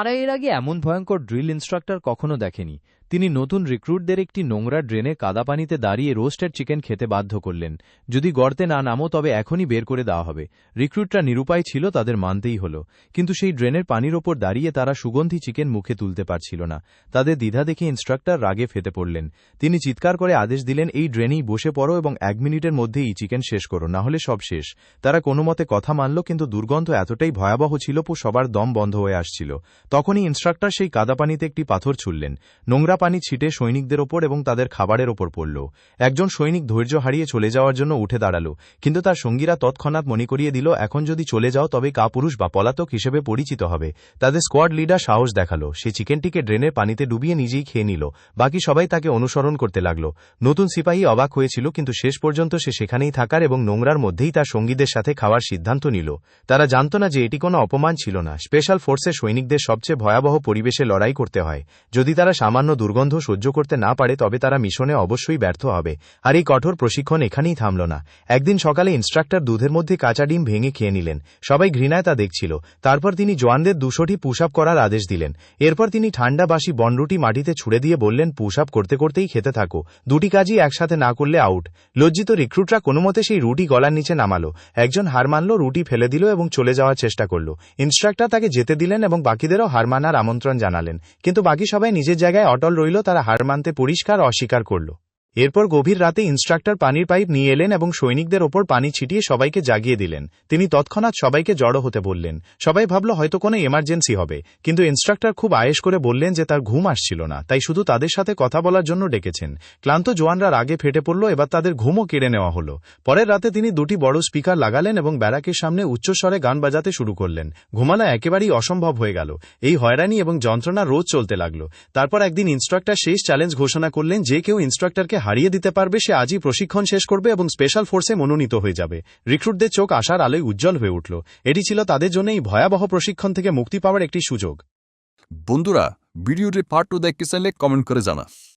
তারা এর আগে এমন ভয়ঙ্কর ড্রিল ইনস্ট্রাক্টর কখনো দেখেনি। তিনি নতুন রিক্রুটদের একটি নোংরা ড্রেনে কাদা পানিতে দাঁড়িয়ে রোস্টেড চিকেন খেতে বাধ্য করলেন। যদি গর্তে না নামো তবে এখনই বের করে দেওয়া হবে। রিক্রুটরা নিরুপায় ছিল, তাদের মানতেই হলো। কিন্তু সেই ড্রেনের পানির ওপর দাঁড়িয়ে তারা সুগন্ধি চিকেন মুখে তুলতে পারছিল না। তাদের দ্বিধা দেখে ইনস্ট্রাক্টর রাগে ফেটে পড়লেন। তিনি চিৎকার করে আদেশ দিলেন, এই ড্রেনেই বসে পড়ো এবং 1 মিনিটের মধ্যেই চিকেন শেষ করো, না হলে সব শেষ। তারা কোনো মতে কথা মানল, কিন্তু দুর্গন্ধ এতটাই ভয়াবহ ছিল সবার দম বন্ধ হয়ে আসছিল। তখনই ইনস্ট্রাক্টর সেই কাদা পানিতে একটি পাথর ছুড়লেন। নোংরা পানি ছিটে সৈনিকদের ওপর এবং তাদের খাবারের ওপর পড়ল। একজন সৈনিক ধৈর্য হারিয়ে চলে যাওয়ার জন্য উঠে দাঁড়াল, কিন্তু তার সঙ্গীরা তৎক্ষণাৎ মনে করিয়ে দিল, এখন যদি চলে যাও তবে কাপুরুষ বা পলাতক হিসেবে পরিচিত হবে। তাদের স্কোয়াড লিডার সাহস দেখালো, সে চিকেনটিকে ড্রেনের পানিতে ডুবিয়ে নিজেই খেয়ে নিল। বাকি সবাই তাকে অনুসরণ করতে লাগল। নতুন সিপাহী অবাক হয়েছিল, কিন্তু শেষ পর্যন্ত সে সেখানেই থাকার এবং নোংরার মধ্যেই তার সঙ্গীদের সাথে খাওয়ার সিদ্ধান্ত নিল। তারা জানত না যে এটি কোনো অপমান ছিল না। স্পেশাল ফোর্সের সৈনিকদের সবচেয়ে ভয়াবহ পরিবেশে লড়াই করতে হয়। যদি তারা সামান্য দুর্গন্ধ সহ্য করতে না পারে তবে তারা মিশনে অবশ্যই ব্যর্থ হবে। আর এই কঠোর প্রশিক্ষণ এখানেই থামল না। একদিন সকালে ইনস্ট্রাক্টর দুধের মধ্যে কাঁচা ডিম ভেঙে খেয়ে নিলেন। সবাই ঘৃণায় তা দেখছিল। তারপর তিনি জওয়ানদের 200টি পুশ আপ করার আদেশ দিলেন। এরপর তিনি ঠান্ডা বাসি বনরুটি মাটিতে ছুড়ে দিয়ে বললেন, পুশ আপ করতে করতেই খেতে থাকো, দুটি কাজই একসাথে না করলে আউট। লজ্জিত রিক্রুটরা কোনোমতে সেই রুটি গলার নিচে নামালো। একজন হার মানল, রুটি ফেলে দিল এবং চলে যাওয়ার চেষ্টা করল। ইনস্ট্রাক্টর তাকে যেতে দিলেন এবং বাকিদেরও হার মানার আমন্ত্রণ জানালেন। কিন্তু বাকি সবাই নিজের জায়গায় অটল রইল, তারা হার মানতে পরিষ্কার অস্বীকার করল। এরপর গভীর রাতে ইনস্ট্রাক্টর পানির পাইপ নিয়ে এলেন এবং সৈনিকদের ওপর পানি ছিটিয়ে সবাইকে জাগিয়ে দিলেন। তিনি তৎক্ষণাৎ সবাইকে জড়ো হতে বললেন। সবাই ভাবল হয়তো কোনো এমার্জেন্সি হবে, কিন্তু ইনস্ট্রাক্টর খুব আয়েশ করে বললেন যে তার ঘুম আসছিল না, তাই শুধু তাদের সাথে কথা বলার জন্য ডেকেছেন। ক্লান্ত জওয়ানরা রাগে ফেটে পড়ল, এবার তাদের ঘুমও কেড়ে নেওয়া হলো। পরের রাতে তিনি 2টি বড় স্পিকার লাগালেন এবং ব্যারাকের সামনে উচ্চস্বরে গান বাজাতে শুরু করলেন। ঘুমানো একেবারেই অসম্ভব হয়ে গেল। এই হয়রানি এবং যন্ত্রণা রোজ চলতে লাগলো। তারপর একদিন ইনস্ট্রাক্টর শেষ চ্যালেঞ্জ ঘোষণা করলেন, যে কেউ ইনস্ট্রাক্টরকে হারিয়ে দিতে পারবে সে আজই প্রশিক্ষণ শেষ করবে এবং স্পেশাল ফোর্সে মনোনীত হয়ে যাবে। রিক্রুটদের চোখ আশার আলোয় উজ্জ্বল হয়ে উঠল। এটি ছিল তাদের জন্য এই ভয়াবহ প্রশিক্ষণ থেকে মুক্তি পাওয়ার একটি সুযোগ। বন্ধুরা, ভিডিওটি পার্ট 2 দেখতে চাইলে কমেন্ট করে জানা।